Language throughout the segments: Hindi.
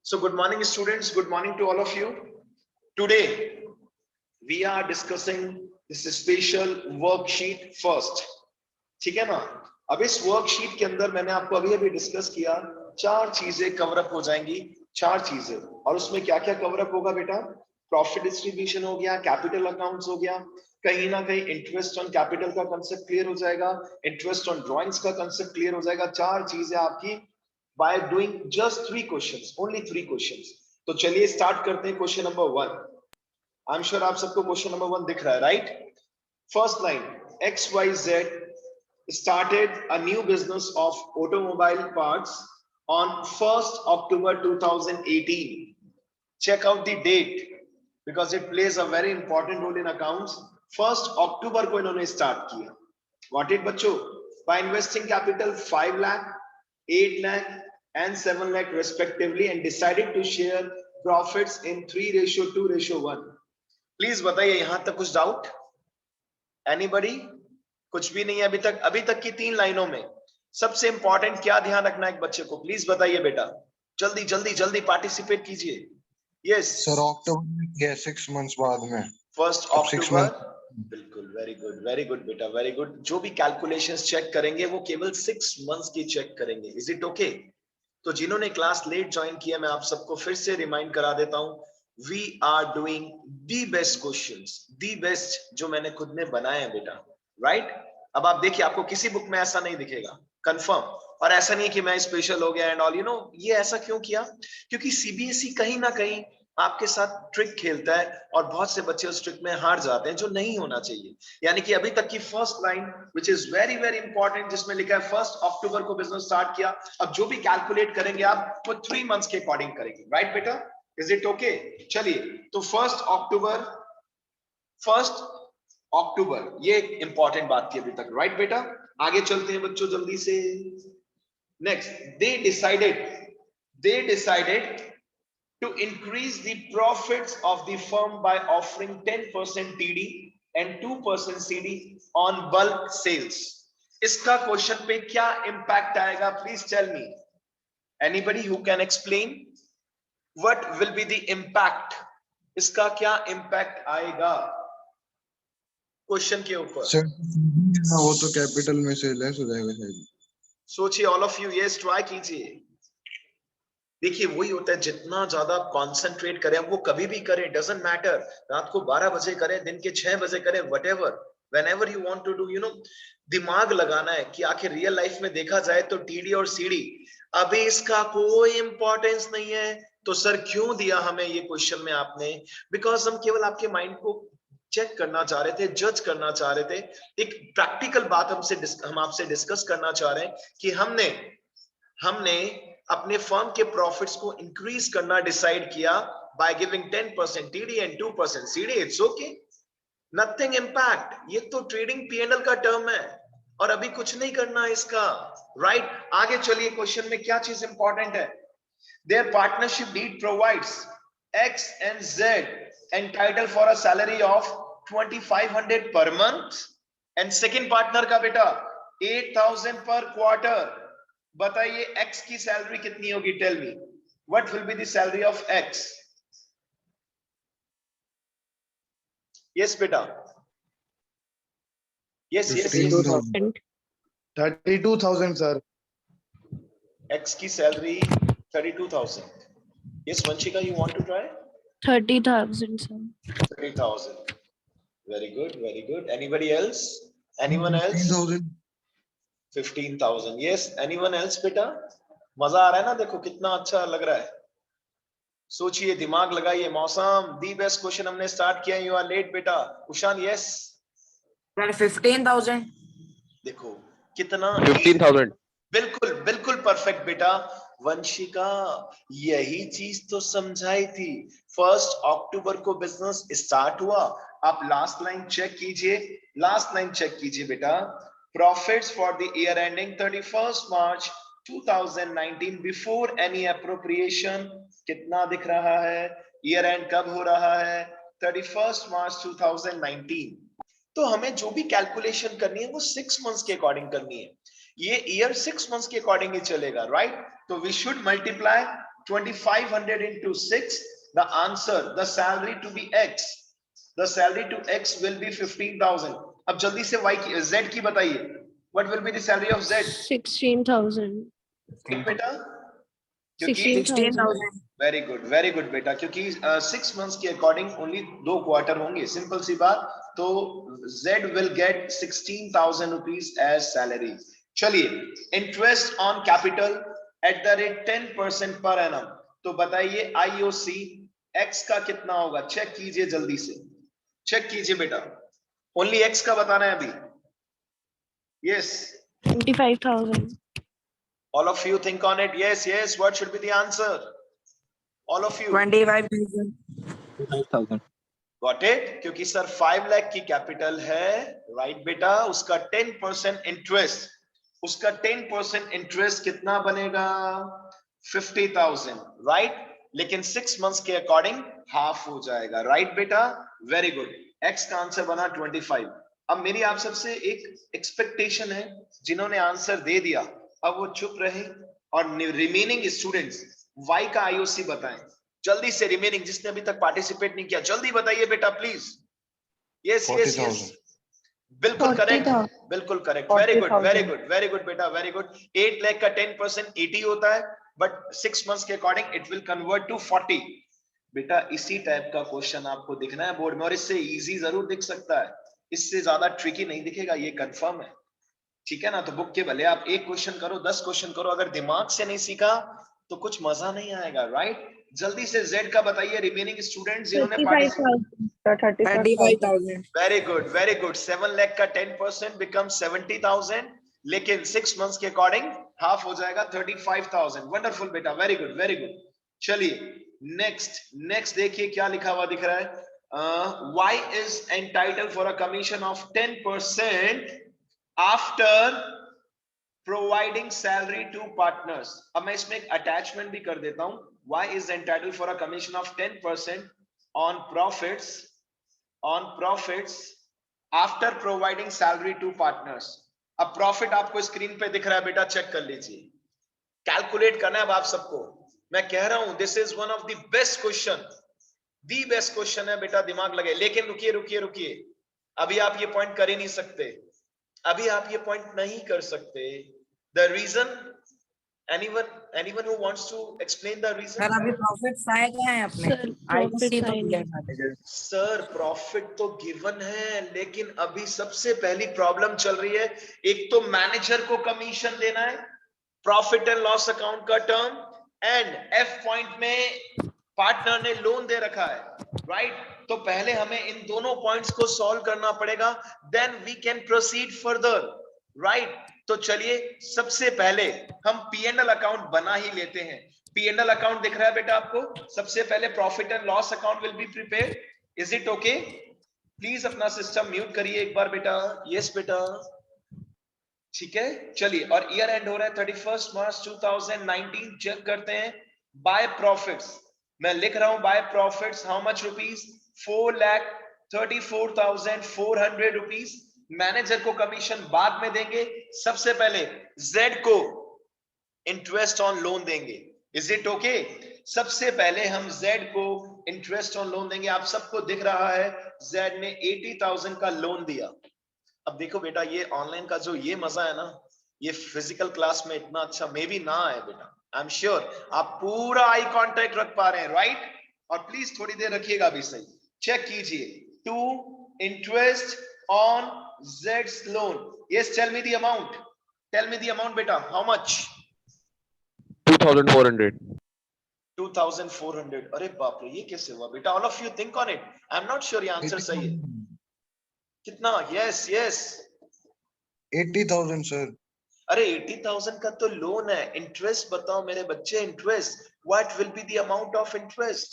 So good morning students, good morning to all of you. Today we are discussing this special worksheet first. ठीक है ना? अब इस वर्कशीट के अंदर मैंने आपको अभी डिस्कस किया, चार चीजें कवर अप हो जाएंगी, चार चीजें। और उसमें क्या क्या कवर अप होगा बेटा? प्रॉफिट डिस्ट्रीब्यूशन हो गया, कैपिटल अकाउंट्स हो गया, कहीं ना कहीं इंटरेस्ट ऑन कैपिटल का कंसेप्ट क्लियर हो जाएगा, इंटरेस्ट ऑन ड्राइंग्स का कंसेप्ट क्लियर हो जाएगा। चार चीजें आपकी by doing just 3 questions, only 3 questions. तो चलिए स्टार्ट करते हैं question number 1. I am sure आप सबको क्वेश्चन नंबर 1 दिख रहा है, right? First line, XYZ started a new business of automobile parts on 1st October 2018. Check out the date because it plays a very important role in accounts. 1st October को इन्होंने स्टार्ट किया. What it बच्चों? By investing capital 5 lakh, 8 lakh and 7 lakh respectively and decided to share profits in 3:2:1. Please बताइए यहां तक कुछ डाउट? एनीबॉडी? कुछ भी नहीं है अभी तक की 3 लाइनों में सबसे इंपॉर्टेंट क्या ध्यान रखना है एक बच्चे को? प्लीज बताइए बेटा, जल्दी जल्दी जल्दी पार्टिसिपेट कीजिए. यस सर, अक्टूबर में किया 6 मंथ्स बाद में. 1st अक्टूबर. बिल्कुल, वेरी गुड बेटा, वेरी गुड. जो भी कैलकुलेशंस चेक करेंगे वो केवल 6 मंथ्स की चेक करेंगे. Is it okay? तो जिन्होंने क्लास लेट ज्वाइन किया, मैं आप सबको फिर से रिमाइंड करा देता हूं, we are doing the best questions, the best जो मैंने खुद ने बनाए हैं बेटा, राइट? अब आप देखिए, आपको किसी बुक में ऐसा नहीं दिखेगा, कंफर्म. और ऐसा नहीं कि मैं स्पेशल हो गया एंड ऑल, ये ऐसा क्यों किया? क्योंकि सीबीएसई कहीं ना कहीं आपके साथ ट्रिक खेलता है और बहुत से बच्चे उस ट्रिक में हार जाते हैं, जो नहीं होना चाहिए. यानी कि अभी तक की first line which is very very important, जिसमें लिखा है 1st अक्टूबर को बिजनेस स्टार्ट किया. अब जो भी कैलकुलेट करेंगे आप वो 3 मंथ्स के अकॉर्डिंग करेंगे, राइट बेटा? Is it okay? चलिए, तो 1st अक्टूबर ये इंपॉर्टेंट बात थी अभी तक, राइट बेटा? आगे चलते हैं बच्चों जल्दी से. Next, they decided to increase the profits of the firm by offering 10% TD and 2% CD on bulk sales. इसका क्वेश्चन पे क्या इंपैक्ट आएगा? Please tell me. Anybody who can explain what will be the impact? इसका क्या इंपैक्ट आएगा क्वेश्चन के ऊपर? सर, वो तो कैपिटल में से लेस हो जाएगा शायद. सोचिए all of you, yes try कीजिए. देखिए, वही होता है, जितना ज्यादा आप कॉन्सेंट्रेट करें, वो कभी भी करें, डजंट मैटर, रात को 12 बजे करें, दिन के 6 बजे करें, whatever, whenever you want to do, दिमाग लगाना है कि आखिर रियल लाइफ में देखा जाए तो टीडी और सीडी अभी इसका कोई इंपॉर्टेंस नहीं है. तो सर क्यों दिया हमें ये क्वेश्चन में आपने? बिकॉज हम केवल आपके माइंड को चेक करना चाह रहे थे, जज करना चाह रहे थे. एक प्रैक्टिकल बात हम आपसे डिस्कस करना चाह रहे हैं कि हमने अपने फर्म के प्रॉफिट्स को इंक्रीज करना डिसाइड किया by giving 10% TD and 2% CD. It's okay, nothing impact. ये तो ट्रेडिंग पीएनएल का टर्म है और अभी कुछ नहीं करना इसका, राइट? आगे चलिए, क्वेश्चन में क्या चीज इंपॉर्टेंट है? Their partnership deed provides X and Z entitled for a salary of 2500 per month and second partner का बेटा 8000 per quarter. बताइए X की सैलरी कितनी होगी? Tell me, what will be the salary of X? Yes बेटा, यस 32,000 सर. X की सैलरी 32,000. Yes Vanshika, you want to try? 30,000 sir. 30,000. Very good. Anybody else? Anyone else? 15,000. Yes, anyone else बेटा? मजा आ रहा है ना? देखो कितना अच्छा लग रहा है. सोचिए, दिमाग लगाइए. मौसम, दी बेस्ट क्वेश्चन हमने स्टार्ट किया. यू आर लेट बेटा. उशान, यस? 15,000. देखो कितना 15,000. बिल्कुल परफेक्ट बेटा. वंशिका, यही चीज तो समझाई थी. 1st अक्टूबर को बिजनेस स्टार्ट हुआ. आप लास्ट लाइन चेक कीजिए बेटा. Profits for the year ending 31st March 2019 before any appropriation कितना दिख रहा है? Year end कब हो रहा है? 31st March 2019. तो हमें जो भी कैलकुलेशन करनी है वो 6 मंथ्स के अकॉर्डिंग करनी है. ये ईयर 6 मंथ्स के अकॉर्डिंग ही चलेगा, राइट? तो we should multiply 2500 into 6, the answer, the salary to be x, the salary to x will be 15,000. अब जल्दी से y की z की बताइए, what will be the salary of z? 16,000. बेटा, क्योंकि 16,000. वेरी गुड बेटा, क्योंकि 6 months के अकॉर्डिंग ओनली 2 क्वार्टर होंगे, सिंपल सी बात, तो z will get 16,000 rupees as salary. चलिए, interest on capital eight the rate 10% per annum, तो बताइए IOC x का कितना होगा, चेक कीजिए, जल्दी से चेक कीजिए बेटा, ओनली x का बताना है अभी. Yes, 25,000. all of you think on it. Yes, what should be the answer? All of you 25,000. 25,000. got it? क्योंकि सर 5 लाख की कैपिटल है, राइट बेटा, उसका 10% इंटरेस्ट, उसका 10% इंटरेस्ट कितना बनेगा, 50,000, राइट, लेकिन 6 months के अकॉर्डिंग हाफ हो जाएगा, राइट बेटा, वेरी गुड, एक्स का आंसर बना 25. अब मेरी आप सबसे एक एक्सपेक्टेशन है, जिन्होंने आंसर दे दिया अब वो चुप रहे, और रिमेनिंग स्टूडेंट्स y का IOC बताएं जल्दी से, रिमेनिंग जिसने अभी तक पार्टिसिपेट नहीं किया जल्दी बताइए बेटा प्लीज. यस, बिल्कुल करेक्ट, बिल्कुल करेक्ट, वेरी गुड बेटा, वेरी गुड. 8 लाख का 10% 80 होता है, बट 6 months के according it will convert to 40. बेटा इसी टाइप का क्वेश्चन आपको दिखना है बोर्ड में, और इससे इजी जरूर दिख सकता है, इससे ज्यादा ट्रिकी नहीं दिखेगा, ये कंफर्म है, ठीक है ना. तो बुक के भले आप 1 क्वेश्चन करो, 10 क्वेश्चन करो, अगर दिमाग से नहीं सीखा तो कुछ मजा नहीं आएगा, राइट. जल्दी से Z का बताइए रिमेनिंग स्टूडेंट्स जिन्होंने 35,000. Very good. 7 लाख का 10% बिकम 70,000, लेकिन 6 months के अकॉर्डिंग हाफ हो जाएगा 35,000. वंडरफुल बेटा, वेरी गुड. चलिए नेक्स्ट देखिए क्या लिखा हुआ दिख रहा है. Y is entitled for a commission of 10% after providing salary to partners. अब मैं इसमें एक अटैचमेंट भी कर देता हूं. Y is entitled for a commission of 10% on profits after providing salary to partners. अब प्रॉफिट आपको स्क्रीन पे दिख रहा है बेटा, चेक कर लीजिए, कैलकुलेट करना है अब आप सबको. मैं कह रहा हूं this is one of the best question है बेटा, दिमाग लगे. लेकिन रुकिए, अभी आप ये पॉइंट कर ही नहीं सकते, अभी आप ये पॉइंट नहीं कर सकते. The reason, anyone who wants to explain the reason? Sir अभी प्रॉफिट्स आए गए हैं अपने, Sir, profits तो आए मिले नहीं. हैं. सर प्रॉफिट तो गिवन है, लेकिन अभी सबसे पहली प्रॉब्लम चल रही है, एक तो मैनेजर को कमीशन देना है, प्रॉफिट एंड लॉस अकाउंट का टर्म, एंड F पॉइंट में पार्टनर ने लोन दे रखा है, राइट. तो पहले हमें इन दोनों पॉइंट्स को सॉल्व करना पड़ेगा, then we can proceed further, right. तो चलिए सबसे पहले हम P&L अकाउंट बना ही लेते हैं. P&L अकाउंट दिख रहा है बेटा आपको, सबसे पहले profit and loss account will be prepared. Is it okay? Please अपना सिस्टम म्यूट करिए एक बार बेटा. यस बेटा, ठीक है. चलिए, और ईयर एंड हो रहा है 31 March 2019. चेक करते हैं. बाय प्रॉफिट्स मैं लिख रहा हूं, by profits how much rupees, 4,34,400 rupees. Manager को कमीशन बाद में देंगे, सबसे पहले Z को इंटरेस्ट ऑन लोन देंगे. Is it okay? सबसे पहले हम Z को इंटरेस्ट ऑन लोन देंगे. आप सबको दिख रहा है Z ने 80,000 का लोन दिया. अब देखो बेटा, ये ऑनलाइन का जो ये मजा है ना, ये फिजिकल क्लास में इतना अच्छा मे भी ना आए बेटा. आई एम श्योर आप पूरा आई कांटेक्ट रख पा रहे हैं, राइट. और प्लीज थोड़ी देर रखिएगा भी, सही चेक कीजिए. To interest on Z's loan. Yes, tell me the amount. बेटा. How much? 2,400. 2,400. अरे बाप रे, ये कैसे हुआ बेटा? All of you think on it. I'm not sure ये आंसर सही है. कितना? Yes. 80,000 सर. अरे 80,000 का तो लोन है. इंटरेस्ट बताओ मेरे बच्चे, interest. What will be the amount of interest?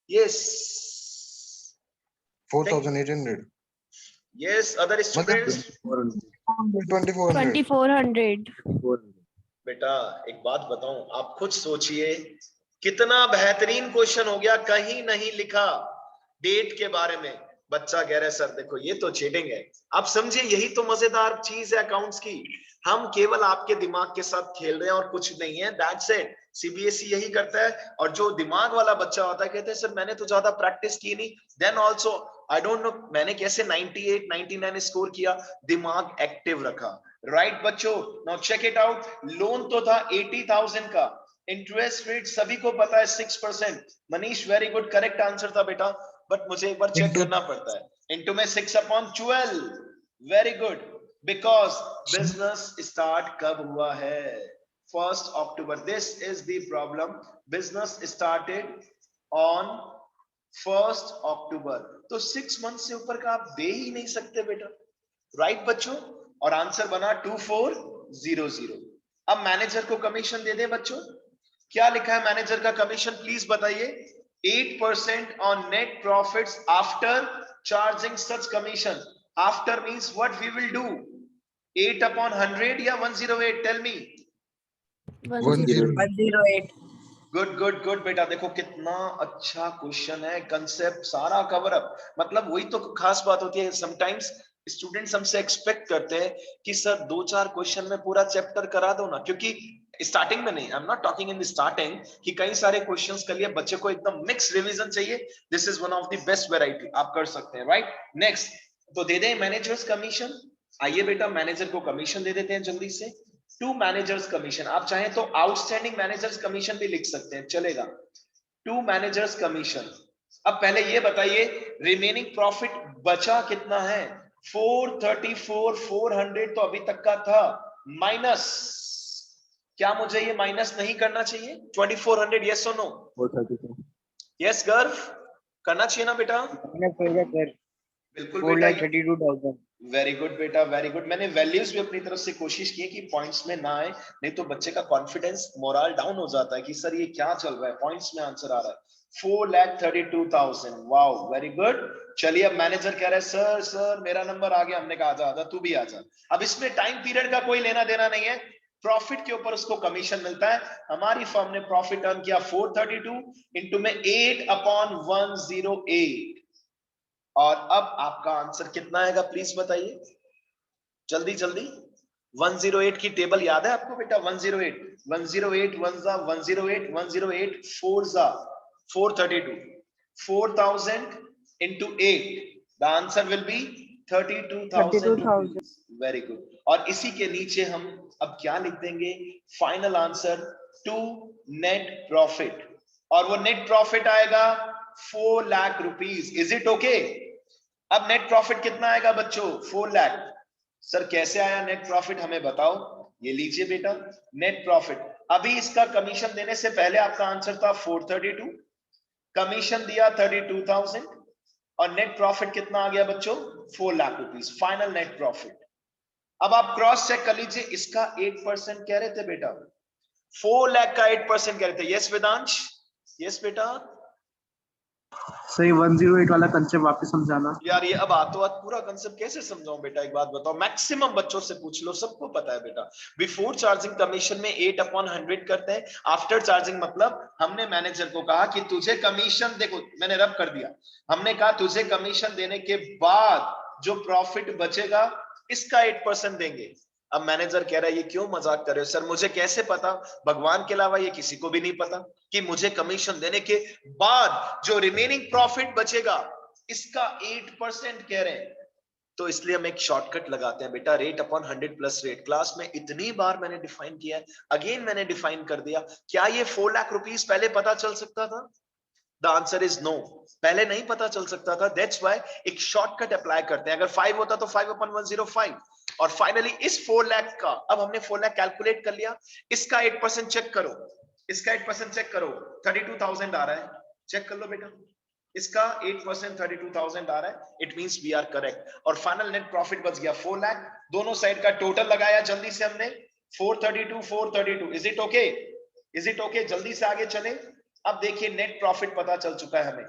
Yes. 4,800. Yes, other students. 2,400. 2,400. बेटा एक बात बताऊं, आप खुद सोचिए कितना बेहतरीन क्वेश्चन हो गया. कहीं नहीं लिखा डेट के बारे में, बच्चा कह रहा है सर देखो ये तो चीटिंग है। आप समझिए यही तो मजेदार चीज है अकाउंट्स की, हम केवल आपके दिमाग के साथ खेल रहे हैं और कुछ नहीं है, दैट्स इट। सीबीएसई यही करता है। और जो दिमाग वाला बच्चा होता है कहते हैं सर मैंने तो ज्यादा प्रैक्टिस की नहीं, then also I don't know मैंने कैसे 98 99 स्कोर किया, दिमाग एक्टिव रखा। राइट बच्चों, now check it out. Loan तो था 80,000 का, इंटरेस्ट रेट सभी को पता है 6%। Manish very good, correct answer था बेटा, बट मुझे एक बार चेक Into- करना पड़ता है। इनटू में 6/12, very good, because business start कब हुआ है? 1 October. This is the problem, business started on 1 October. तो 6 मंथ से ऊपर का आप दे ही नहीं सकते बेटा। राइट बच्चों, और आंसर बना 2400। अब मैनेजर को कमीशन दे दे बच्चों, क्या लिखा है मैनेजर का कमीशन प्लीज बताइए। 8% on net profits after charging such commission. After means what we will do? 8/100 या 108? Tell me. 108. 108. Good good good बेटा, देखो कितना अच्छा क्वेश्चन है, कंसेप्ट सारा कवर अप। मतलब वही तो खास बात होती है, समटाइम्स स्टूडेंट्स हमसे एक्सपेक्ट करते हैं कि सर 2-4 क्वेश्चन में पूरा चैप्टर करा दो ना, क्योंकि स्टार्टिंग में नहीं, I am not talking in the starting कि कई सारे क्वेश्चंस के लिए बच्चे को एकदम मिक्स रिवीजन चाहिए। This is one of the best variety, आप कर सकते हैं। राइट, नेक्स्ट तो दे दें मैनेजर्स कमीशन। आइए बेटा मैनेजर को कमीशन दे देते हैं जल्दी से। टू मैनेजर्स कमीशन, आप चाहें तो आउटस्टैंडिंग मैनेजर्स कमीशन भी लिख सकते हैं, चलेगा। To manager's commission. अब पहले ये बताइए रिमेनिंग प्रॉफिट बचा कितना है? 434, 400 तो अभी तक का था, माइनस, क्या मुझे ये माइनस नहीं करना चाहिए? 2400, यस और नो? 432 यस गर्व, करना चाहिए ना बेटा? बिल्कुल बेटा, 4,32,000 वेरी गुड बेटा, वेरी गुड। मैंने वैल्यूज भी अपनी तरफ से कोशिश की है कि पॉइंट्स में ना आए, नहीं तो बच्चे का कॉन्फिडेंस मोरल डाउन हो जाता है कि सर ये क्या चल रहा है, पॉइंट्स में आंसर आ रहा है। 4,32,000, वाओ वेरी गुड। चलिए अब मैनेजर कह रहा है सर सर मेरा नंबर आ गया। हमने कहा आजा आजा, तू भी आजा। अब इसमें टाइम पीरियड का कोई लेना देना नहीं है, प्रॉफिट के ऊपर उसको कमीशन मिलता है। हमारी फर्म ने प्रॉफिट अर्न किया 432 इंटू में 8/108। और अब आपका आंसर कितना आएगा प्लीज बताइए जल्दी जल्दी। 108 की टेबल याद है आपको बेटा? 108 108 1 जा 108 108 4 जा 432, 4000 into 8, the answer will be 32,000 rupees. Very good. और इसी के नीचे हम अब क्या लिख देंगे? Final answer to net profit, और वो नेट प्रॉफिट आएगा 4 lakh rupees. Is it okay? अब नेट प्रॉफिट कितना आएगा बच्चों? 4 लाख। सर कैसे आया नेट प्रॉफिट, हमें बताओ। ये लीजिए बेटा नेट प्रॉफिट। अभी इसका कमीशन देने से पहले आपका आंसर था 432, कमीशन दिया 32,000, और नेट प्रॉफिट कितना आ गया बच्चों? 4 lakh rupees, final net profit. अब आप क्रॉस चेक कर लीजिए, इसका 8% कह रहे थे बेटा, 4 लाख का 8% कह रहे थे। यस वेदांश? यस बेटा? सही 108 वाला कंसेप्ट वापस समझाना। यार ये अब आतो आत पूरा कंसेप्ट कैसे समझाऊं बेटा, एक बात बताओ। मैक्सिमम बच्चों से पूछ लो, सबको पता है बेटा। बिफोर चार्जिंग कमीशन में 8/100 करते हैं। आफ्टर चार्जिंग मतलब हमने मैनेजर को कहा कि तुझे कमीशन, देखो मैंने रब कर दिया, हमने कहा तुझे कमीशन देने के बाद जो प्रॉफिट बचेगा इसका 8% देंगे। अब मैनेजर कह रहा है ये क्यों मजाक कर रहे हो सर, मुझे कैसे पता? भगवान के अलावा ये किसी को भी नहीं पता कि मुझे कमीशन देने के बाद जो रिमेनिंग प्रॉफिट बचेगा इसका 8% कह रहे हैं। तो इसलिए हम एक शॉर्टकट लगाते हैं बेटा, rate upon 100 plus rate. Class में इतनी बार मैंने डिफाइन किया है, अगेन मैंने डिफाइन कर दिया। क्या ये 4 लाख रुपीस पहले पता चल सकता था? द आंसर इज नो, पहले नहीं पता चल सकता था। दैट्स व्हाई एक शॉर्टकट अप्लाई करते हैं। अगर 5 होता तो 5/105। और फाइनली इस 4 लाख का, अब हमने 4 लाख कैलकुलेट कर लिया, इसका 8% चेक करो, इसका 8% चेक करो, 32,000 आ रहा है, चेक कर लो बेटा। इसका 8% 32,000 आ रहा है, it means we are correct. और फाइनल नेट प्रॉफिट बच गया 4 लाख। दोनों साइड का टोटल लगाया जल्दी से हमने, 432 432। Is it okay? Is it okay? जल्दी से आगे चले। अब देखिए नेट प्रॉफिट पता चल चुका है हमें।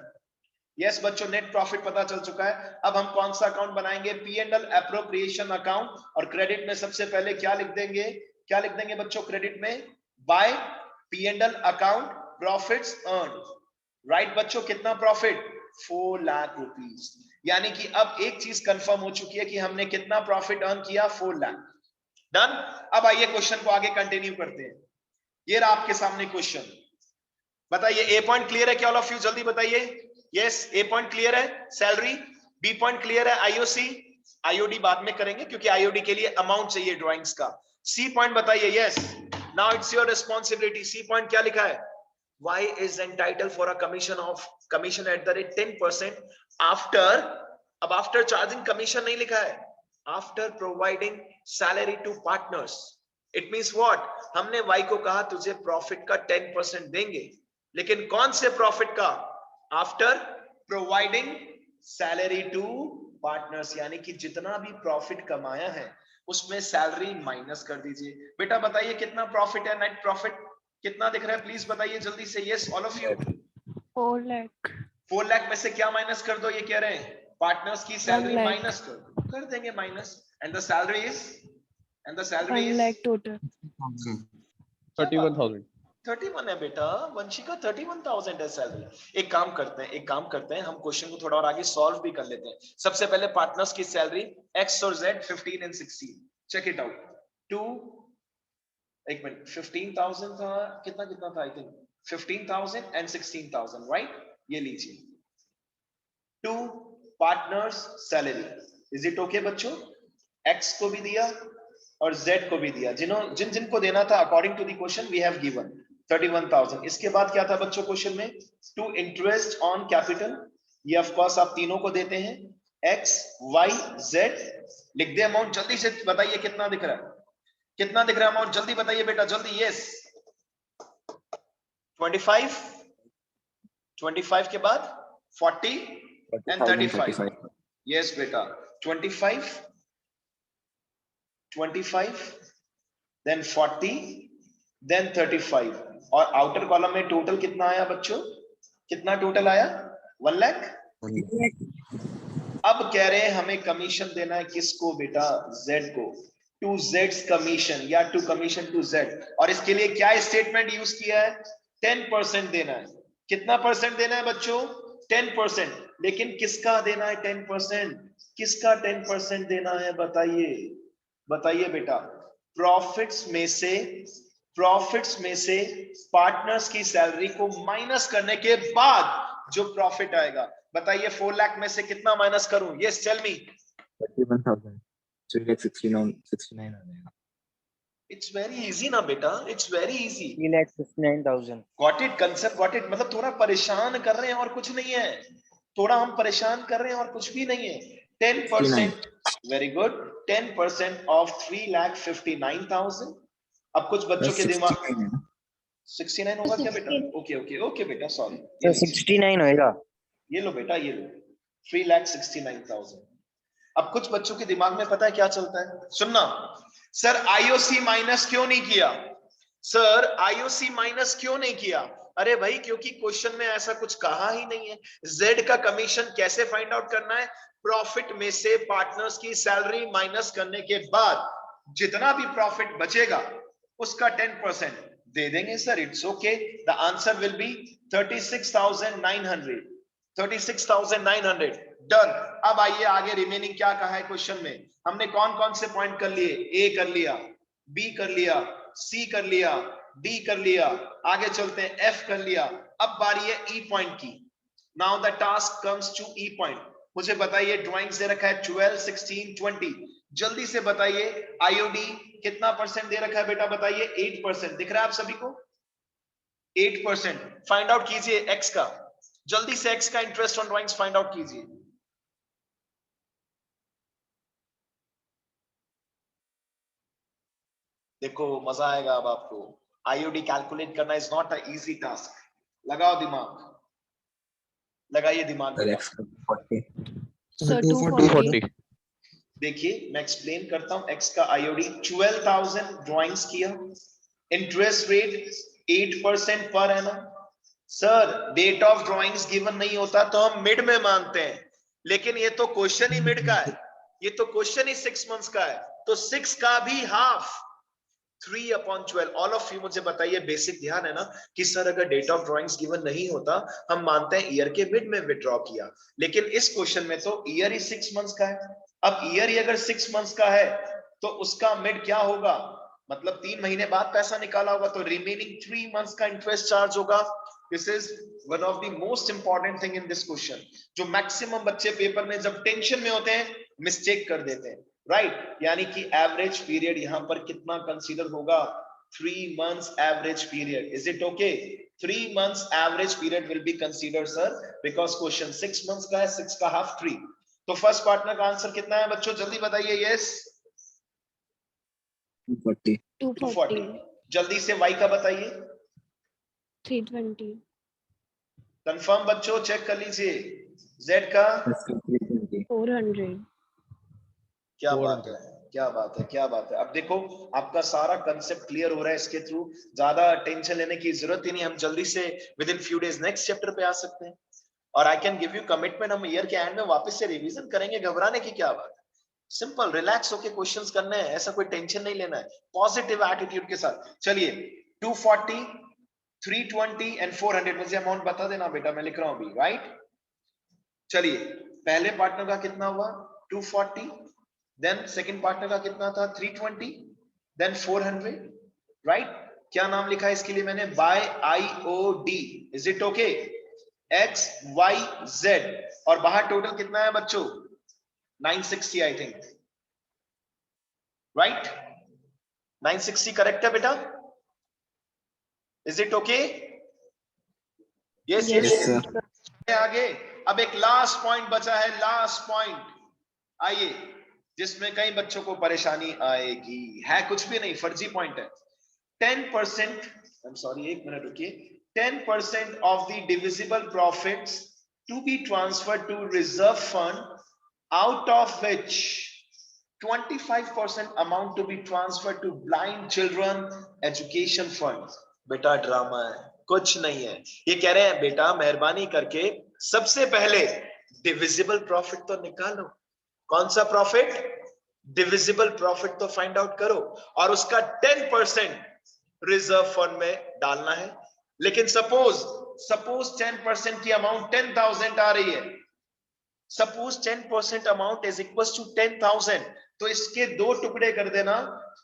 यस बच्चों, नेट प्रॉफिट पता चल चुका है। अब हम कौन सा अकाउंट बनाएंगे? P&L appropriation account. और क्रेडिट में सबसे पहले क्या लिख देंगे? क्या लिख देंगे बच्चों क्रेडिट में? By P&L account profits earn. Right बच्चों, कितना प्रॉफिट? 4 लाख रुपीस। यानी कि अब एक चीज कंफर्म हो चुकी है कि हमने कितना प्रॉफिट अर्न किया, 4 लाख। डन। अब आइए क्वेश्चन को आगे कंटिन्यू करते हैं। ये रहा आपके सामने क्वेश्चन। बताइए ए पॉइंट क्लियर है क्या ऑल ऑफ यू? जल्दी बताइए। यस, ए पॉइंट क्लियर है, सैलरी। बी पॉइंट क्लियर है, आईओसी। आईओडी बाद में करेंगे क्योंकि आईओडी के लिए अमाउंट चाहिए ड्राइंग्स का। सी पॉइंट बताइए। Yes, now it's your responsibility. C point क्या लिखा है? Y is entitled for a commission at the rate 10% after, अब after charging commission नहीं लिखा है, after providing salary to partners. It means what? हमने Y को कहा तुझे प्रॉफिट का 10% देंगे, लेकिन कौन से प्रॉफिट का? After providing salary to partners, यानी कि जितना भी प्रॉफिट कमाया है उसमें सैलरी माइनस कर दीजिए। बेटा बताइए कितना प्रॉफिट है, नेट प्रॉफिट कितना दिख रहा है? प्लीज बताइए जल्दी से। Yes all of you. 4 lakh. 4 lakh में से क्या माइनस कर दो? ये कह रहे हैं पार्टनर्स की सैलरी 1 lakh. माइनस कर दो, कर देंगे minus. And the salary is 1 lakh total. 31,000. 31 है बेटा, वंशिका 31,000 है सैलरी। एक काम करते हैं हम क्वेश्चन को थोड़ा और आगे सॉल्व भी कर लेते हैं। सबसे पहले पार्टनर्स की सैलरी एक्स और Z 15 and 16, check it out. 2 एक मिनट, 15,000 था, कितना था? I think 15,000 and 16,000, right? ये लीजिए 2 partners salary. Is it okay बच्चों? एक्स को भी दिया और जेड को भी दिया, जिनको देना था according to the question we have given 31,000। इसके बाद क्या था बच्चों क्वेश्चन में? टू इंटरेस्ट ऑन कैपिटल, ये ऑफ कोर्स आप तीनों को देते हैं, एक्स वाई जेड। लिख दे अमाउंट, जल्दी से बताइए कितना दिख रहा है, कितना दिख रहा है अमाउंट? जल्दी बताइए बेटा, जल्दी। यस 25 के बाद 40 एंड 35। यस बेटा 25 देन 40 देन 35। और आउटर कॉलम में टोटल कितना आया बच्चों? कितना टोटल आया? 1 लाख। अब कह रहे हैं हमें कमीशन देना है, किसको बेटा? जेड को। टू जेड्स कमीशन या टू कमीशन टू जेड। और इसके लिए क्या स्टेटमेंट यूज किया है? 10% देना है। कितना परसेंट देना है बच्चों? 10%। लेकिन किसका देना है 10%? किसका 10% देना है बताइए, बताइए बेटा। प्रॉफिट्स में से पार्टनर्स की सैलरी को माइनस करने के बाद जो प्रॉफिट आएगा, बताइए 4 लाख में से कितना माइनस करूं? यस टेल मी। 31,000, 3,69 आ जाएगा। इट्स वेरी इजी ना बेटा, it's very easy. 3,69,000. Got it, concept got it. मतलब थोड़ा परेशान कर रहे हैं और कुछ नहीं है, थोड़ा हम परेशान कर रहे हैं और कुछ भी नहीं है। 10%, वेरी गुड, 10% ऑफ 3,59,000। अब कुछ बच्चों के दिमाग 69 होगा क्या बेटा? ओके बेटा, सॉरी। 69 होएगा। ये लो बेटा, ये लो 3,69,000। अब कुछ बच्चों के दिमाग में पता है क्या चलता है? सुनना सर, आईओसी माइनस क्यों नहीं किया? सर आईओसी माइनस क्यों नहीं किया? अरे भाई क्योंकि क्वेश्चन में ऐसा कुछ कहा ही नहीं है। जेड का कमीशन कैसे फाइंड आउट करना है? प्रॉफिट में से पार्टनर्स की सैलरी माइनस करने के बाद जितना भी प्रॉफिट बचेगा उसका 10% दे देंगे sir. It's okay, the answer will be 36,900। 36,900 done. अब आइए आगे रिमेनिंग क्या कहा है क्वेश्चन में। हमने कौन कौन से पॉइंट कर लिए? ए कर लिया, बी कर लिया, सी कर लिया, डी कर लिया, आगे चलते हैं एफ कर लिया। अब बारी है ई पॉइंट की। Now the task comes to E point. मुझे बताइए, ड्राइंग से रखा है 12, 16, 20। जल्दी से बताइए आईओडी कितना परसेंट दे रखा है बेटा? बताइए 8% दिख रहा है आप सभी को? 8%। फाइंड आउट कीजिए एक्स का, जल्दी से एक्स का interest on drawings find out कीजिए। देखो मजा आएगा अब आपको। आईओडी कैलकुलेट करना is not a easy task. लगाओ दिमाग, लगाइए दिमाग। So 240. देखिए मैं एक्सप्लेन करता हूं। एक्स का आईओडी 12,000 ड्राइंग्स किया, इंटरेस्ट रेट 8% पर annum. Sir date of drawings given नहीं होता तो हम मिड में मानते हैं, लेकिन ये तो क्वेश्चन ही मिड का है, ये तो क्वेश्चन ही 6 मंथ्स का है, तो 6 का भी हाफ। 3/12। ऑल ऑफ यू मुझे बताइए, बेसिक ध्यान है ना कि सर अगर डेट ऑफ ड्रॉइंग्स गिवन नहीं होता हम मानते हैं ईयर के मिड में विड्रॉ किया, लेकिन इस क्वेश्चन में तो ईयर ही 6 मंथ्स का है। अब ईयर ही अगर 6 मंथ्स का है तो उसका मिड क्या होगा, मतलब 3 महीने बाद पैसा निकाला होगा, तो रिमेनिंग 3 मंथ्स का इंटरेस्ट चार्ज होगा। This is one of the most important thing in this question, जो मैक्सिमम बच्चे पेपर में जब टेंशन में होते हैं मिस्टेक कर देते हैं, राइट? यानी कि एवरेज पीरियड यहां पर कितना कंसीडर होगा, 3 months average period. Is it okay? 3 months average period will be considered, sir, because question 6 months का है, 6 का half 3। तो फर्स्ट पार्टनर का आंसर कितना है बच्चों, जल्दी बताइए। यस 240 240। जल्दी से वाई का बताइए। 320 कंफर्म बच्चों, चेक कर लीजिए। जेड का 400 क्या बात है, क्या बात है, क्या बात है। अब देखो आपका सारा कंसेप्ट क्लियर हो रहा है इसके थ्रू, ज्यादा टेंशन लेने की जरूरत ही नहीं। हम जल्दी से with in few days next chapter पे आ सकते हैं, और I can give you commitment, हम ईयर के एंड में वापस से रिवीजन करेंगे, घबराने की क्या बात है। सिंपल रिलैक्स होके क्वेश्चंस करने हैं, ऐसा कोई टेंशन नहीं लेना है, पॉजिटिव एटीट्यूड के साथ। चलिए 240, 320 एंड 400 मुझे अमाउंट बता देना बेटा, मैं लिख रहा हूं अभी, राइट? चलिए पहले पार्टनर का कितना हुआ 240, देन सेकंड पार्टनर का कितना था 320, देन 400, राइट? क्या नाम लिखा है इसके लिए मैंने, by IOD। Is it okay? X Y Z, और बाहर टोटल कितना है बच्चों 960 आई थिंक, राइट? 960 करेक्ट है बेटा? Is it okay? Yes Yes, yes. sir. आगे अब एक लास्ट पॉइंट बचा है, लास्ट पॉइंट आइए, जिसमें कई बच्चों को परेशानी आएगी, है कुछ भी नहीं, फर्जी पॉइंट है। 10%, आई एम सॉरी एक मिनट रुकिए, 10% of the divisible profits to be transferred to reserve fund, out of which 25% amount to be transferred to blind children education fund। बेटा ड्रामा है, कुछ नहीं है। ये कह रहे हैं बेटा मेहरबानी करके सबसे पहले डिविजिबल प्रॉफिट तो निकालो। कौन सा प्रॉफिट? डिविजिबल प्रॉफिट तो फाइंड आउट करो, और उसका 10% रिजर्व फंड में डालना है। लेकिन सपोज 10% की अमाउंट 10,000 आ रही है, suppose 10% amount is equal to 10,000, तो इसके दो टुकड़े कर देना,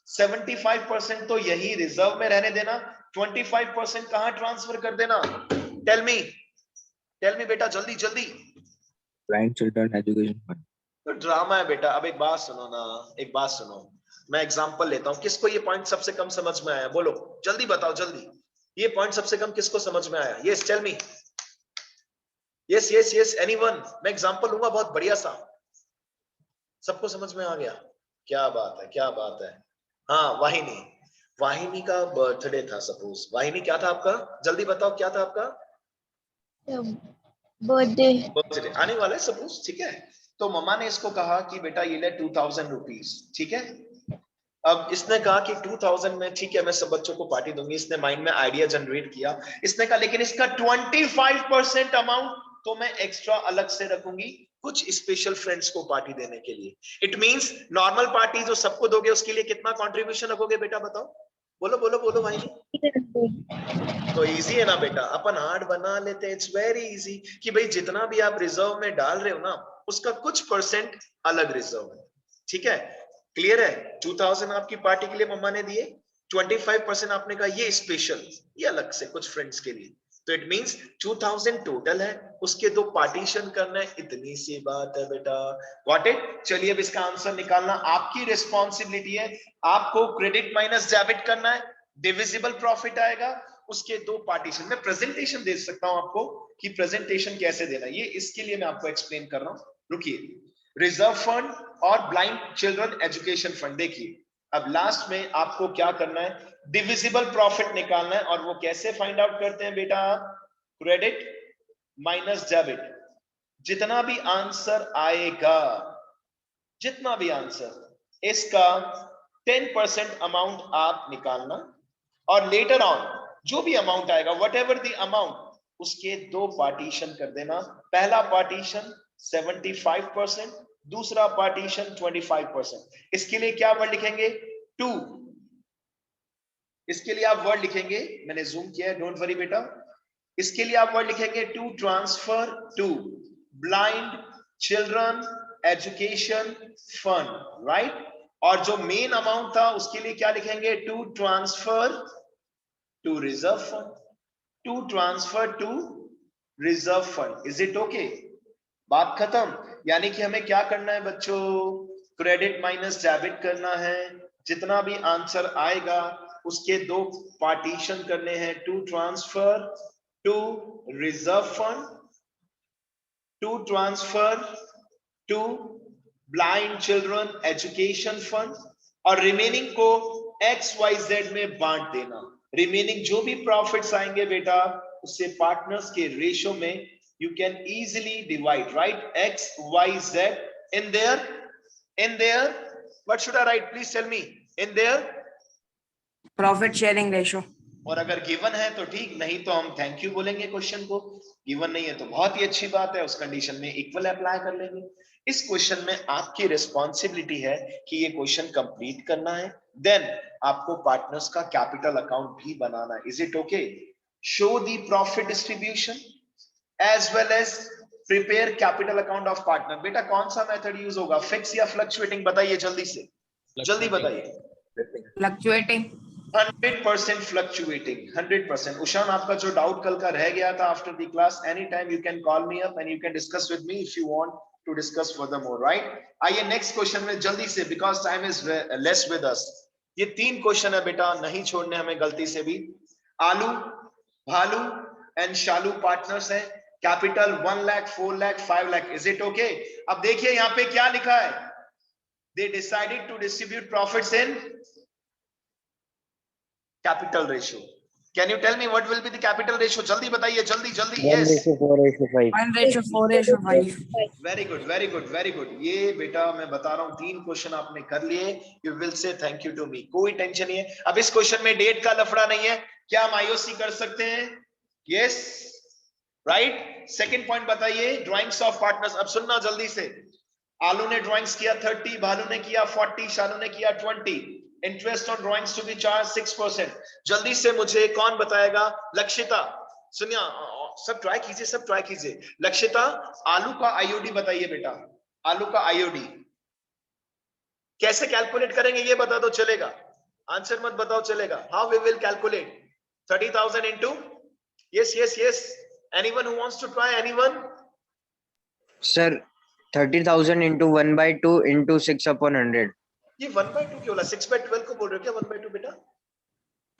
75% तो यही रिजर्व में रहने देना, 25% कहां ट्रांसफर कर देना? टेल मी बेटा, जल्दी जल्दी। Blind children education fund. तो ड्रामा है बेटा। अब एक बात सुनो ना, एक बात सुनो, मैं एग्जांपल लेता हूं, किसको ये पॉइंट सबसे कम समझ में आया, बोलो जल्दी बताओ जल्दी, ये पॉइंट सबसे कम किसको समझ में आया? Yes tell me, yes yes yes anyone. मैं एग्जांपल लूंगा बहुत बढ़िया सा, सबको समझ में आ गया? क्या बात है, क्या बात है। हाँ वाहिनी का बर्थडे था, सपोज वाहिनी क्या था आपका, जल्दी बताओ क्या था आपका? बर्थडे आने वाला है सपोज, ठीक है? तो मम्मा ने इसको कहा कि बेटा ये ले 2000 रुपीज, ठीक है? अब इसने कहा कि 2000 में ठीक है मैं सब बच्चों को पार्टी दूंगी, इसने माइंड में आइडिया जनरेट किया, इसने कहा लेकिन इसका 25% अमाउंट तो मैं एक्स्ट्रा अलग से रखूंगी कुछ स्पेशल फ्रेंड्स को पार्टी देने के लिए। इट मींस नॉर्मल पार्टी जो सबको दोगे उसके लिए कितना कंट्रीब्यूशन रखोगे बेटा, बताओ, बोलो बोलो बोलो भाई। तो इजी है ना बेटा, अपन हार्ड बना लेते हैं, इट्स वेरी इजी कि भाई जितना भी आप रिजर्व में डाल रहे हो ना उसका कुछ परसेंट अलग रिजर्व है, ठीक है? क्लियर है? 2000 आपकी पार्टी के लिए मम्मा ने दिए, 25% आपने कहा ये स्पेशल, ये अलग से कुछ फ्रेंड्स के लिए, तो इट मींस 2000 टोटल है, उसके दो पार्टीशन करना है, इतनी सी बात है बेटा। Got it? चलिए अब इसका आंसर निकालना आपकी रिस्पॉन्सिबिलिटी है, आपको क्रेडिट माइनस डेबिट करना है, डिविजिबल प्रॉफिट आएगा, उसके दो पार्टीशन। मैं प्रेजेंटेशन दे सकता हूं आपको कि प्रेजेंटेशन कैसे देना, ये इसके लिए मैं आपको एक्सप्लेन कर रहा हूं, रुकिए। रिजर्व फंड और ब्लाइंड चिल्ड्रन एजुकेशन फंड, देखिए अब लास्ट में आपको क्या करना है, डिविजिबल प्रॉफिट निकालना है, और वो कैसे फाइंड आउट करते हैं बेटा आप? क्रेडिट माइनस डेबिट, जितना भी आंसर आएगा, जितना भी आंसर, इसका 10% अमाउंट आप निकालना, और लेटर ऑन जो भी अमाउंट आएगा व्हाट एवर द अमाउंट, उसके दो पार्टीशन कर देना। पहला पार्टीशन 75%, दूसरा पार्टीशन 25%। इसके लिए क्या वर्ड लिखेंगे? 2 इसके लिए आप वर्ड लिखेंगे, मैंने जूम किया है, डोंट वरी बेटा। इसके लिए आप वर्ड लिखेंगे to transfer to blind children education fund, right. और जो मेन अमाउंट था उसके लिए क्या लिखेंगे, to transfer to reserve fund, to transfer to reserve fund. Is it okay? बात खत्म। यानी कि हमें क्या करना है बच्चों, क्रेडिट माइनस डेबिट करना है। जितना भी आंसर आएगा उसके दो पार्टीशन करने हैं, to transfer to reserve fund, to transfer to blind children education fund, और रिमेनिंग को XYZ में बांट देना। रिमेनिंग जो भी प्रॉफिट्स आएंगे बेटा उससे पार्टनर्स के रेशो में you can easily divide, right? XYZ in there what should I write, please tell me, in there profit sharing ratio. और अगर गिवन है तो ठीक, नहीं तो हम थैंक यू बोलेंगे क्वेश्चन को। गिवन नहीं है तो बहुत ही अच्छी बात है, उस कंडीशन में इक्वल अप्लाई कर लेंगे। इस क्वेश्चन में आपकी रिस्पॉन्सिबिलिटी है कि ये क्वेश्चन कंप्लीट करना है, देन आपको पार्टनर्स का कैपिटल अकाउंट भी बनाना है। Is it okay? Show the profit distribution as well as prepare capital account of partner. बेटा कौन सा मेथड यूज होगा, फिक्स या फ्लक्चुएटिंग? बताइए जल्दी से, जल्दी बताइए। फ्लक्चुएटिंग। 100% फ्लक्चुएटिंग, 100%। उशान, आपका जो डाउट कल का रह गया था after the class, any time you can call me up and you can discuss with me if you want to discuss further more, right. आइए नेक्स्ट क्वेश्चन में जल्दी से, because time is less with us. ये 3 क्वेश्चन है बेटा, नहीं छोड़ने हमें गलती से भी। आलू, भालू एंड शालू पार्टनर्स हैं। Capital 1 lakh, 4 lakh, 5 lakh. Is it okay? अब देखिए यहाँ पे क्या लिखा है, they decided to distribute profits in capital ratio. Can you tell me what will be the capital ratio? जल्दी बताइए, जल्दी जल्दी। Yes, 1:4:5. 1:4:5। Very good, very good, very good. ये बेटा मैं बता रहा हूँ 3 क्वेश्चन आपने कर लिए, you will say thank you to me, कोई टेंशन नहीं है। अब इस क्वेश्चन में डेट का लफड़ा नहीं है, क्या हम आईओसी कर सकते हैं? Yes, right. सेकंड पॉइंट बताइए, ड्राइंग्स ऑफ पार्टनर्स। अब सुनना जल्दी से, आलू ने ड्राइंग्स किया 30, भालू ने किया 40, शालू ने किया 20। Interest on drawings to be charge 6%। जल्दी से मुझे कौन बताएगा? लक्षिता, सुनिए, सब ट्राई कीजिए, सब ट्राई कीजिए। लक्षिता, आलू का आईओडी बताइए बेटा, आलू का आईओडी कैसे कैलकुलेट करेंगे ये बता दो, चलेगा? आंसर मत बताओ, चलेगा? How we will calculate 30,000 into, yes yes yes, anyone who wants to try, anyone? Sir, 30,000 into 1/2 into 6/100. ये 1/2 क्यों बोला? 6/12 को बोल रहे हो क्या 1/2 बेटा?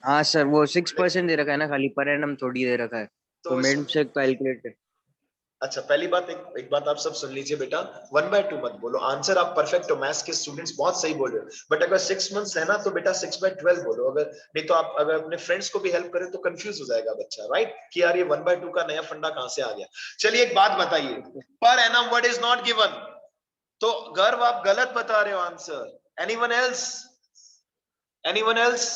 हाँ सर, वो 6% दे रखा है ना, खाली पर एनम थोड़ी दे रखा है, तो मेड से कैलकुलेट। अच्छा, पहली बात, एक बात आप सब सुन लीजिए बेटा, 1/2 मत बोलो। आंसर आप परफेक्ट हो, मैथ्स के स्टूडेंट्स बहुत सही बोल रहे हो, बट अगर 6 मंथ्स है ना तो बेटा 6/12 बोलो। अगर नहीं तो आप अगर अपने फ्रेंड्स को भी हेल्प करें तो कंफ्यूज हो जाएगा बच्चा, राइट, कि यार ये 1/2 का नया फंडा कहां से आ गया। चलिए एक बात बताइए, per annum word is not given, तो गर्व आप गलत बता रहे हो answer. Anyone else? Anyone else?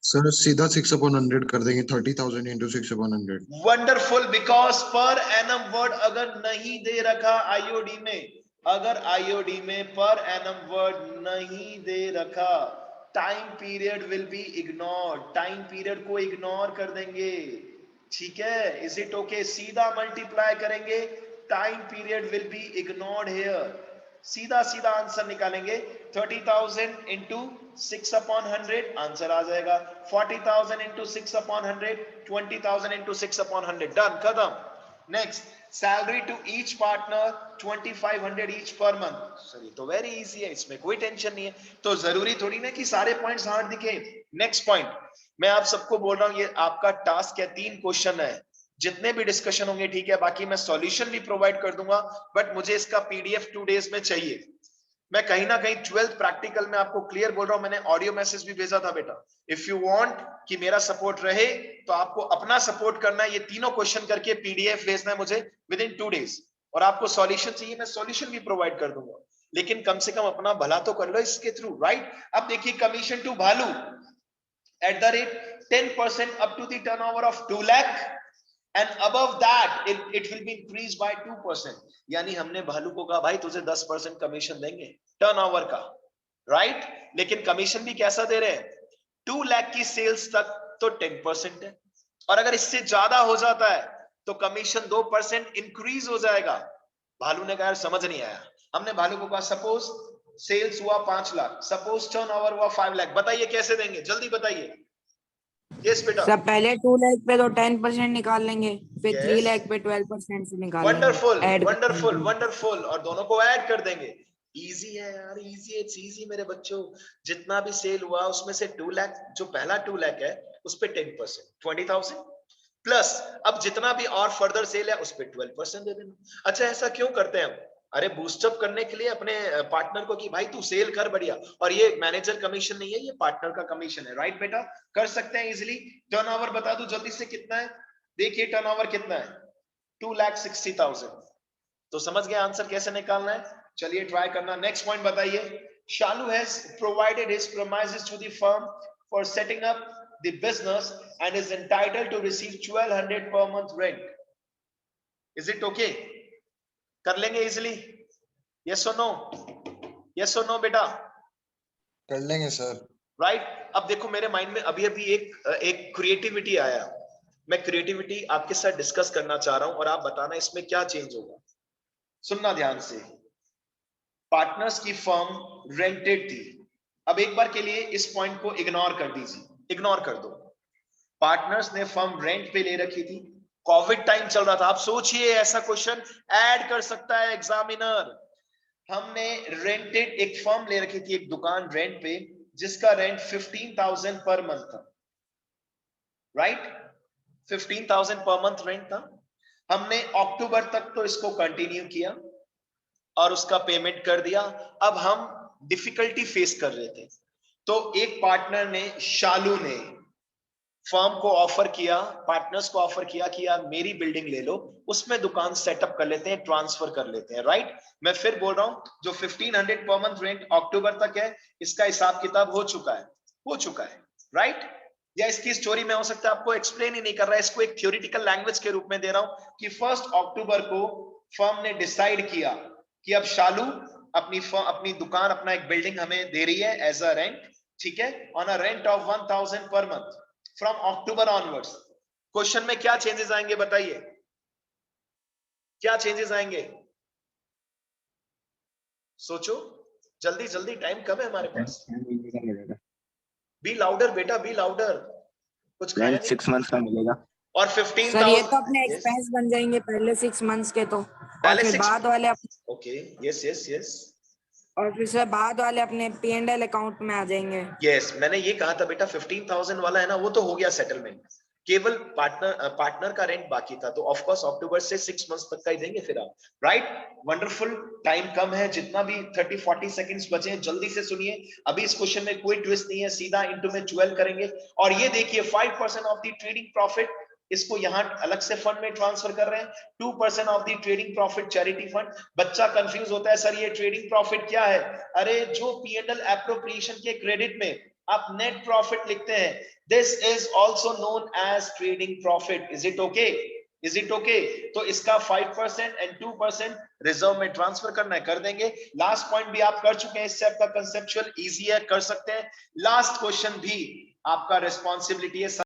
Sir सीधा 6/100 कर देंगे, 30,000 into 6/100। Wonderful, because per annum word अगर नहीं दे रखा आईओडी में, अगर आईओडी में पर एनम वर्ड नहीं दे रखा, time period will be ignored, time period को इग्नोर कर देंगे, ठीक है? Is it okay? सीधा मल्टीप्लाई करेंगे, time period will be ignored here, सीधा सीधा आंसर निकालेंगे। 30,000 into 6/100 आंसर आ जाएगा। 40,000 into 6/100, 20,000 into 6/100, डन, खत्म। Next, salary to each partner 2,500 each per month. Sir ये तो वेरी इजी है, इसमें कोई टेंशन नहीं है, तो जरूरी थोड़ी ना कि सारे पॉइंट्स हार्ड दिखे। नेक्स्ट पॉइंट, मैं आप सबको बोल रहा हूं, ये आपका टास्क है, 3 क्वेश्चन है, जितने भी डिस्कशन होंगे ठीक है, बाकी मैं सॉल्यूशन भी प्रोवाइड कर दूंगा, बट मुझे इसका पीडीएफ 2 डेज में चाहिए। मैं कहीं ना कहीं 12th प्रैक्टिकल में आपको क्लियर बोल रहा हूं, मैंने ऑडियो मैसेज भी भेजा था बेटा, इफ यू वांट कि मेरा सपोर्ट रहे तो आपको अपना सपोर्ट करना है, ये तीनों क्वेश्चन करके पीडीएफ भेजना है मुझे विद इन 2 डेज, और आपको सॉल्यूशन चाहिए, मैं सॉल्यूशन भी प्रोवाइड कर दूंगा, लेकिन कम से कम अपना भला तो कर लो इसके थ्रू, राइट। अब देखिए, commission to Bhalu at the rate 10% up to the turnover of 2 lakh and above that it will be increased by 2%। यानी हमने भालू को कहा भाई तुझे 10% कमीशन देंगे टर्नओवर का, राइट, लेकिन कमीशन भी कैसा दे रहे हैं? 2 लाख की सेल्स तक तो 10% है, और अगर इससे ज्यादा हो जाता है तो कमीशन 2% इंक्रीज हो जाएगा। भालू ने कहा यार समझ नहीं आया। हमने भालू को कहा सपोज सेल्स हुआ 5 लाख, सपोज टर्नओवर हुआ 5 लाख, बताइए कैसे देंगे, जल्दी बताइए। यस बेटा। सब पहले 2 लाख पे तो 10% निकाल लेंगे, फिर 3 Yes. लाख पे 12% से निकाल वंडरफुल लेंगे, ऐड वंडरफुल वंडरफुल, और दोनों को ऐड कर देंगे। इजी है यार, इजी, इट्स इजी मेरे बच्चों। जितना भी सेल हुआ उसमें से 2 लाख, जो पहला 2 लाख है उस पे 10% 20,000 प्लस अब जितना भी और फर्दर सेल है उस पे 12% दे देना। अच्छा ऐसा क्यों करते हैं हम? अरे बूस्टअप करने के लिए अपने पार्टनर को कि भाई तू सेल कर बढ़िया, और ये मैनेजर कमीशन नहीं है, ये पार्टनर का कमीशन है। राइट बेटा, कर सकते हैं इजिली। टर्नओवर बता दूं जल्दी से कितना है, देखिए टर्नओवर कितना है, 2,60,000। तो समझ गए आंसर कैसे निकालना है? चलिए ट्राई करना। नेक्स्ट पॉइंट बताइए। Shalu has provided his promises to the firm for setting up the business and is entitled to receive 1,200 per month rent. Is it okay? कर लेंगे इजिली? यस और नो? यस और नो बेटा? कर लेंगे सर। राइट। अब देखो मेरे माइंड में अभी अभी एक क्रिएटिविटी आया, मैं क्रिएटिविटी आपके साथ डिस्कस करना चाह रहा हूं और आप बताना इसमें क्या चेंज होगा। सुनना ध्यान से। पार्टनर्स की फर्म रेंटेड थी। अब एक बार के लिए इस पॉइंट को इग्नोर कर दीजिए, इग्नोर कर दो। पार्टनर्स ने फर्म रेंट पे ले रखी थी, कोविड टाइम चल रहा था। आप सोचिए ऐसा क्वेश्चन ऐड कर सकता है एग्जामिनर। हमने रेंटेड एक फर्म ले रखी थी, एक दुकान रेंट पे, जिसका रेंट 15,000 पर मंथ था। राइट, 15,000 पर मंथ रेंट था। हमने अक्टूबर तक तो इसको कंटिन्यू किया और उसका पेमेंट कर दिया। अब हम डिफिकल्टी फेस कर रहे थे, तो एक पार्टनर ने, शालू ने, फर्म को ऑफर किया, पार्टनर्स को ऑफर किया कि यार मेरी बिल्डिंग ले लो, उसमें दुकान सेटअप कर लेते हैं, ट्रांसफर कर लेते हैं। राइट, मैं फिर बोल रहा हूं, जो 1500 पर मंथ रेंट अक्टूबर तक है, इसका हिसाब किताब हो चुका है, हो चुका है। राइट, या इसकी स्टोरी में हो सकता है आपको एक्सप्लेन ही नहीं कर रहा है, इसको एक थ्योरेटिकल लैंग्वेज के रूप में दे रहा हूं कि 1 अक्टूबर को फर्म ने डिसाइड किया कि अब शालू अपनी दुकान, अपना एक बिल्डिंग हमें दे रही है एज अ रेंट, ठीक है, on a rent of 1,000 per month from October onwards. Question में क्या चेंजेस आएंगे बताइए, क्या चेंजेस आएंगे? सोचो जल्दी जल्दी, टाइम कम है हमारे पास। बी लाउडर बेटा, बी लाउडर। कुछ खाया रेंट नहीं? 6 मंथ्स का मिलेगा। और सर ये 15,000 तो अपने एक्सपेंस बन जाएंगे पहले 6 मंथ्स के, तो और पहले फिर 6। बाद वाले ओके, यस यस यस और फिर से बाद वाले अपने P&L अकाउंट में आ जाएंगे। यस, मैंने ये कहा था बेटा 15,000 वाला है ना, वो तो हो गया सेटलमेंट, केवल पार्टनर का रेंट बाकी था। तो ऑफ कोर्स अक्टूबर से 6 मंथ्स तक का ही देंगे फिर आप। Right, wonderful. टाइम कम है, जितना भी 30-40 सेकंड्स बचे हैं जल्दी से सुनिए। अभी इस क्वेश्चन में कोई ट्विस्ट नहीं है, सीधा इनटू में 12 करेंगे। और ये देखिए 5% ऑफ द ट्रेडिंग प्रॉफिट, इसको यहां अलग से फंड में ट्रांसफर कर रहे हैं। 2% of the trading profit charity fund. बच्चा कंफ्यूज होता है सर ये ट्रेडिंग प्रॉफिट क्या है? अरे जो P&L एप्रोप्रिएशन के क्रेडिट में आप नेट प्रॉफिट लिखते हैं, this is also known as trading profit. Is it okay? Is it okay? तो इसका 5% एंड 2% रिजर्व में ट्रांसफर करना है, कर देंगे। लास्ट पॉइंट भी आप कर चुके हैं, इससे आपका कंसेप्चुअल इजी है, कर सकते हैं। लास्ट क्वेश्चन भी आपका रिस्पॉन्सिबिलिटी है।